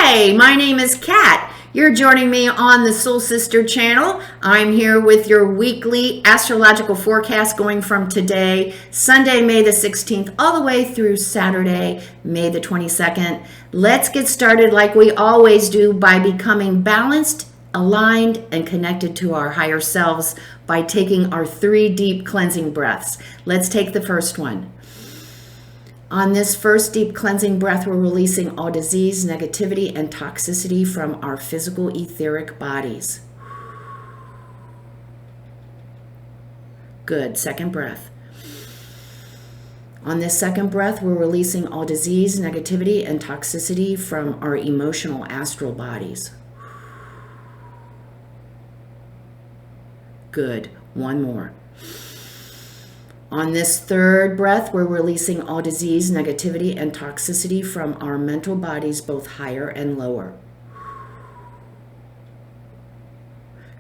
Hi, my name is Kat. You're joining me on the Soul Sister channel. I'm here with your weekly astrological forecast going from today, Sunday, May the 16th, all the way through Saturday, May the 22nd. Let's get started like we always do by becoming balanced, aligned, and connected to our higher selves by taking our 3 deep cleansing breaths. Let's take the first one. On this first deep cleansing breath, we're releasing all disease, negativity, and toxicity from our physical etheric bodies. Good. Second breath. On this second breath, we're releasing all disease, negativity, and toxicity from our emotional astral bodies. Good. One more. On this third breath, we're releasing all disease, negativity, and toxicity from our mental bodies, both higher and lower.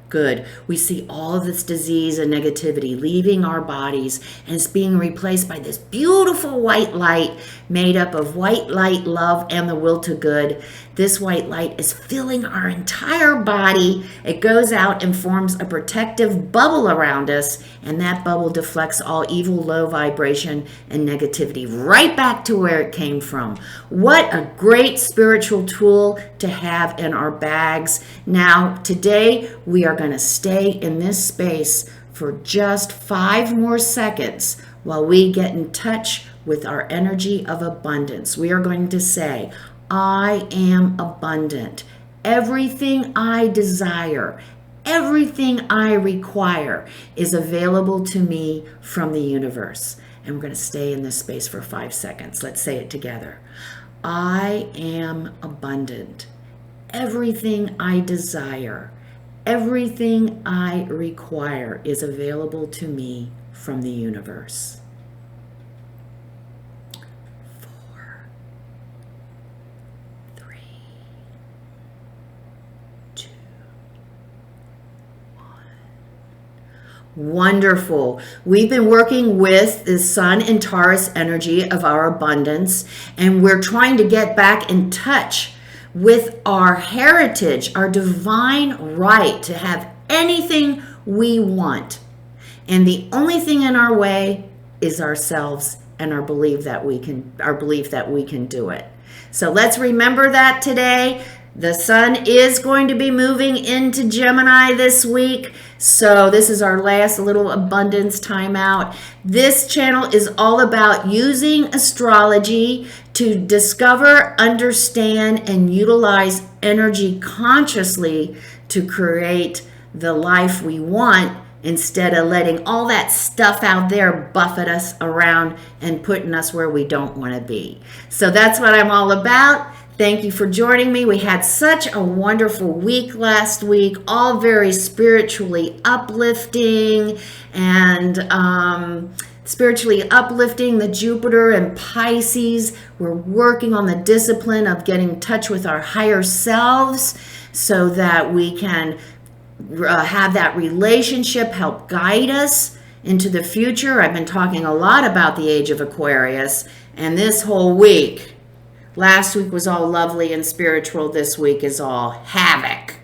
Good. We see all of this disease and negativity leaving our bodies, and it's being replaced by this beautiful white light made up of white light, love, and the will to good. This white light is filling our entire body. It goes out and forms a protective bubble around us, and that bubble deflects all evil, low vibration, and negativity right back to where it came from. What a great spiritual tool to have in our bags. Now, today, we are going to stay in this space for just 5 more seconds while we get in touch with our energy of abundance. We are going to say, I am abundant. Everything I desire, everything I require is available to me from the universe. And we're going to stay in this space for 5 seconds. Let's say it together. I am abundant. Everything I desire, everything I require is available to me from the universe. 4, 3, 2, 1. Wonderful. We've been working with the Sun and Taurus energy of our abundance, and we're trying to get back in touch with our heritage, our divine right to have anything we want. And the only thing in our way is ourselves and our belief that we can do it. So let's remember that today. The sun is going to be moving into Gemini this week. So this is our last little abundance timeout. This channel is all about using astrology to discover, understand, and utilize energy consciously to create the life we want, instead of letting all that stuff out there buffet us around and putting us where we don't want to be. So that's what I'm all about. Thank you for joining me. We had such a wonderful week last week, all very spiritually uplifting and spiritually uplifting. The Jupiter and Pisces, we're working on the discipline of getting in touch with our higher selves so that we can have that relationship help guide us into the future. I've been talking a lot about the age of Aquarius, and this whole week, last week was all lovely and spiritual. This week is all havoc.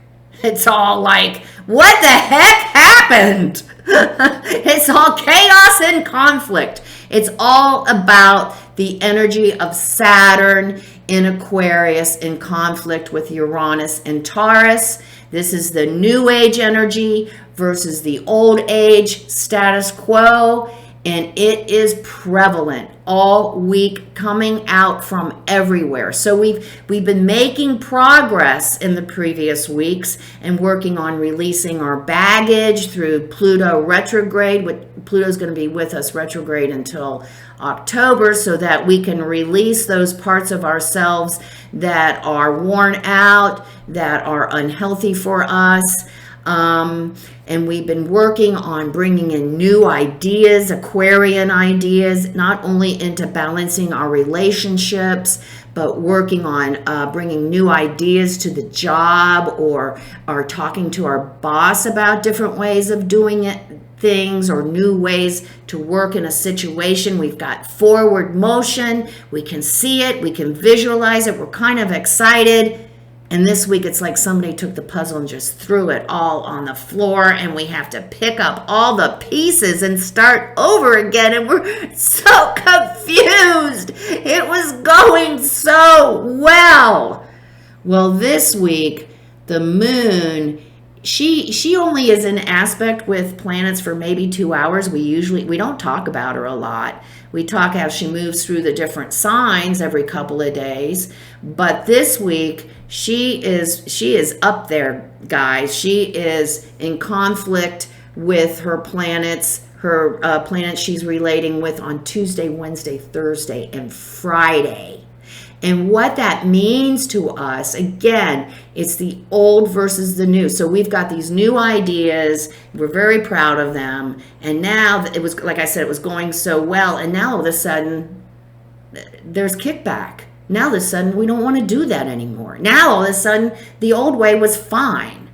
It's all like, what the heck happened? It's all chaos and conflict. It's all about the energy of Saturn in Aquarius in conflict with Uranus and Taurus. This is the new age energy versus the old age status quo. And it is prevalent all week, coming out from everywhere. So we've been making progress in the previous weeks and working on releasing our baggage through Pluto retrograde. Pluto's going to be with us retrograde until October, so that we can release those parts of ourselves that are worn out, that are unhealthy for us. And we've been working on bringing in new ideas, Aquarian ideas, not only into balancing our relationships, but working on bringing new ideas to the job, or talking to our boss about different ways of doing things or new ways to work in a situation. We've got forward motion. We can see it. We can visualize it. We're kind of excited. And this week it's like somebody took the puzzle and just threw it all on the floor, and we have to pick up all the pieces and start over again, and we're so confused. It was going so well. Well, this week the moon, she only is in aspect with planets for maybe 2 hours. We don't talk about her a lot. We talk how she moves through the different signs every couple of days. But this week she is up there, guys. She is in conflict with her planets. Her planet she's relating with on Tuesday, Wednesday, Thursday, and Friday. And what that means to us, again, it's the old versus the new. So we've got these new ideas. We're very proud of them. And now it was, like I said, it was going so well. And now all of a sudden, there's kickback. Now all of a sudden, we don't want to do that anymore. Now all of a sudden, the old way was fine.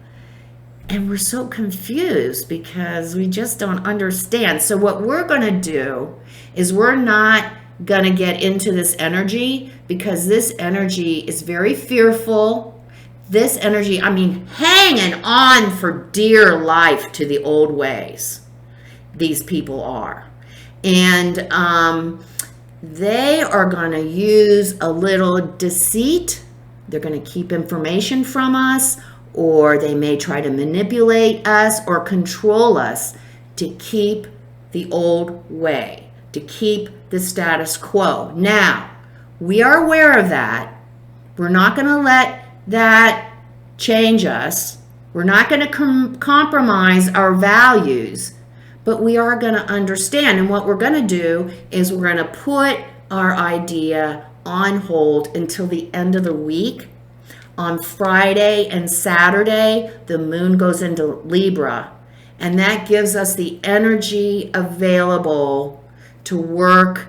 And we're so confused because we just don't understand. So what we're going to do is we're not going to get into this energy, because this energy is very fearful. This energy, hanging on for dear life to the old ways. These people are. And they are going to use a little deceit. They're going to keep information from us, or they may try to manipulate us or control us to keep the old way, to keep the status quo. Now, we are aware of that. We're not going to let that change us. We're not going to compromise our values, but we are going to understand. And what we're going to do is we're going to put our idea on hold until the end of the week. On Friday and Saturday, the moon goes into Libra, and that gives us the energy available to work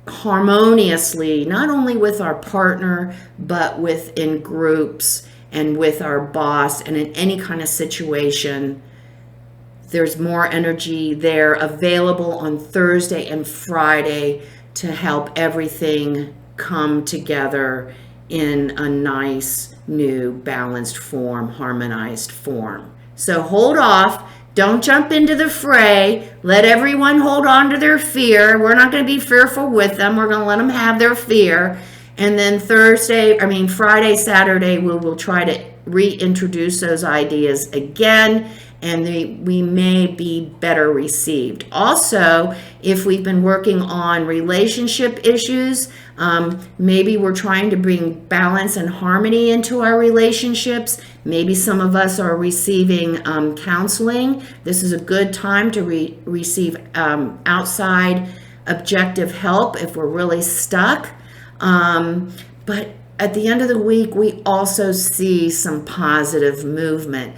harmoniously, not only with our partner, but within groups and with our boss, and in any kind of situation. There's more energy there available on Thursday and Friday to help everything come together in a nice, new, balanced form, harmonized form. So hold off. Don't jump into the fray. Let everyone hold on to their fear. We're not going to be fearful with them. We're going to let them have their fear. And then Friday, Saturday, we'll try to reintroduce those ideas again, and we may be better received. Also, if we've been working on relationship issues, maybe we're trying to bring balance and harmony into our relationships. Maybe some of us are receiving counseling. This is a good time to receive outside objective help if we're really stuck. But at the end of the week, we also see some positive movement.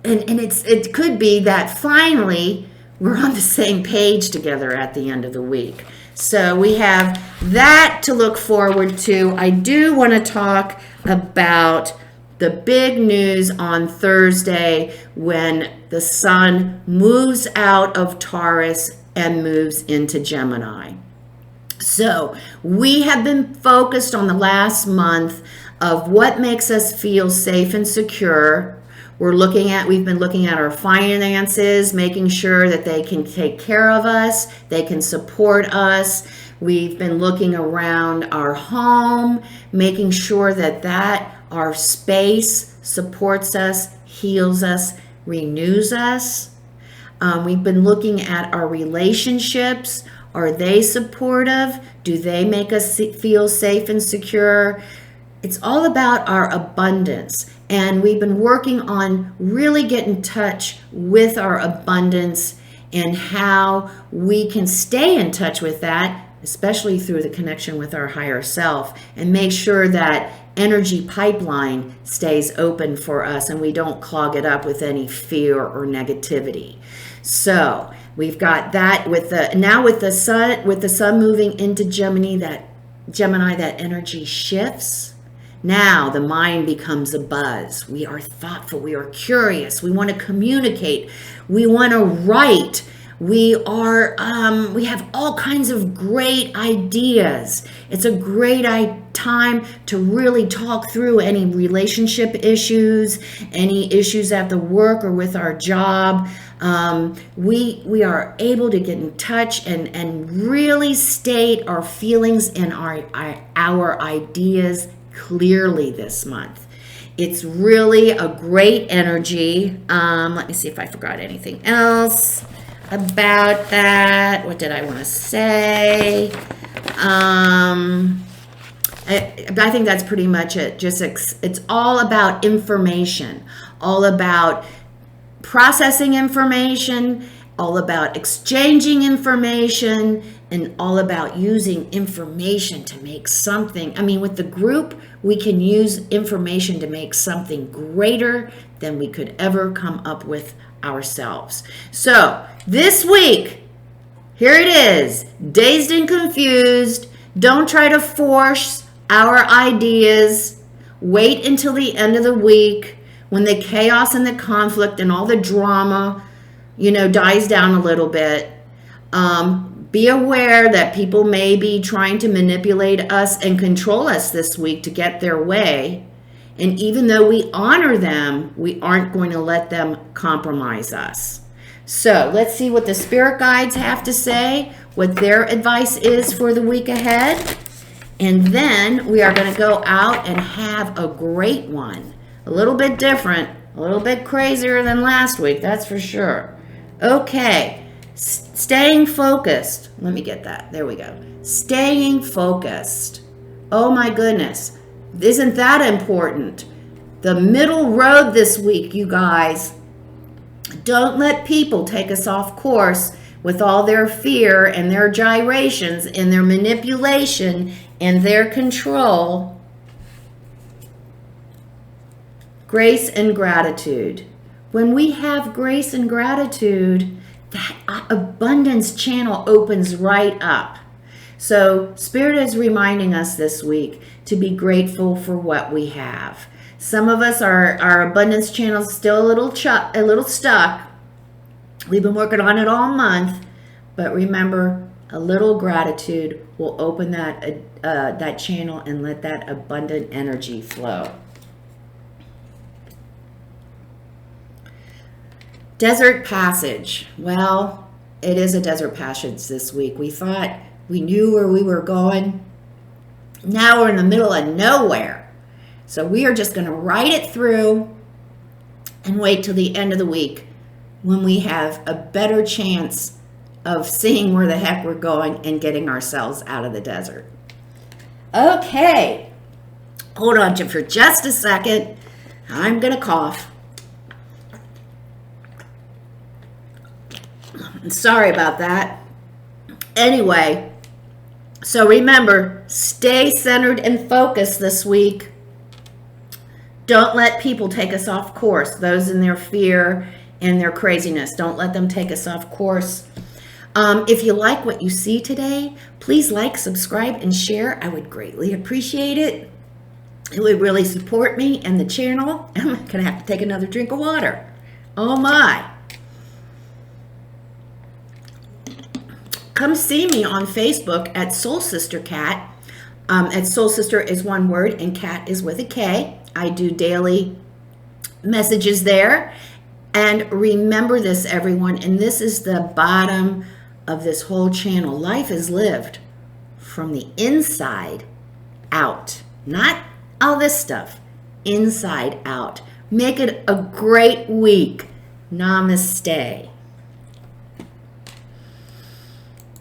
And it could be that finally we're on the same page together at the end of the week. So we have that to look forward to. I do want to talk about the big news on Thursday when the sun moves out of Taurus and moves into Gemini. So we have been focused on the last month of what makes us feel safe and secure. We've been looking at our finances, making sure that they can take care of us, they can support us. We've been looking around our home, making sure that our space supports us, heals us, renews us. We've been looking at our relationships. Are they supportive? Do they make us feel safe and secure? It's all about our abundance. And we've been working on really getting in touch with our abundance and how we can stay in touch with that, especially through the connection with our higher self, and make sure that energy pipeline stays open for us and we don't clog it up with any fear or negativity. So we've got that with the sun moving into Gemini, that energy shifts. Now the mind becomes a buzz. We are thoughtful. We are curious. We want to communicate. We want to write. We have all kinds of great ideas. It's a great time to really talk through any relationship issues, any issues at the work or with our job. We are able to get in touch and really state our feelings and our ideas clearly this month. It's really a great energy. Let me see if I forgot anything else about that. What did I want to say? I think that's pretty much it. It's all about information, all about processing information, all about exchanging information, and all about using information to make something. I mean, with the group, we can use information to make something greater than we could ever come up with ourselves. So this week, here it is, Dazed and Confused. Don't try to force our ideas. Wait until the end of the week when the chaos and the conflict and all the drama, dies down a little bit. Be aware that people may be trying to manipulate us and control us this week to get their way. And even though we honor them, we aren't going to let them compromise us. So let's see what the spirit guides have to say, what their advice is for the week ahead. And then we are going to go out and have a great one. A little bit different, a little bit crazier than last week, that's for sure. Okay, staying focused. Let me get that. There we go. Staying focused. Oh my goodness. Isn't that important? The middle road this week, you guys. Don't let people take us off course with all their fear and their gyrations and their manipulation and their control. Grace and gratitude. When we have grace and gratitude, that abundance channel opens right up. So Spirit is reminding us this week to be grateful for what we have. Some of us, our abundance channel is still a little stuck. We've been working on it all month, but remember, a little gratitude will open that channel and let that abundant energy flow. Desert passage. Well, it is a desert passage this week. We thought we knew where we were going. Now we're in the middle of nowhere. So we are just going to ride it through and wait till the end of the week when we have a better chance of seeing where the heck we're going and getting ourselves out of the desert. Okay. Hold on for just a second. I'm going to cough. Sorry about that. Anyway, so remember, stay centered and focused this week. Don't let people take us off course. Those in their fear and their craziness. Don't let them take us off course. If you like what you see today, please like, subscribe, and share. I would greatly appreciate it. It would really support me and the channel. I'm going to have to take another drink of water. Oh my. Come see me on Facebook at Soul Sister Cat. At Soul Sister is one word and Cat is with a K. I do daily messages there. And remember this, everyone, and this is the bottom of this whole channel. Life is lived from the inside out. Not all this stuff. Inside out. Make it a great week. Namaste.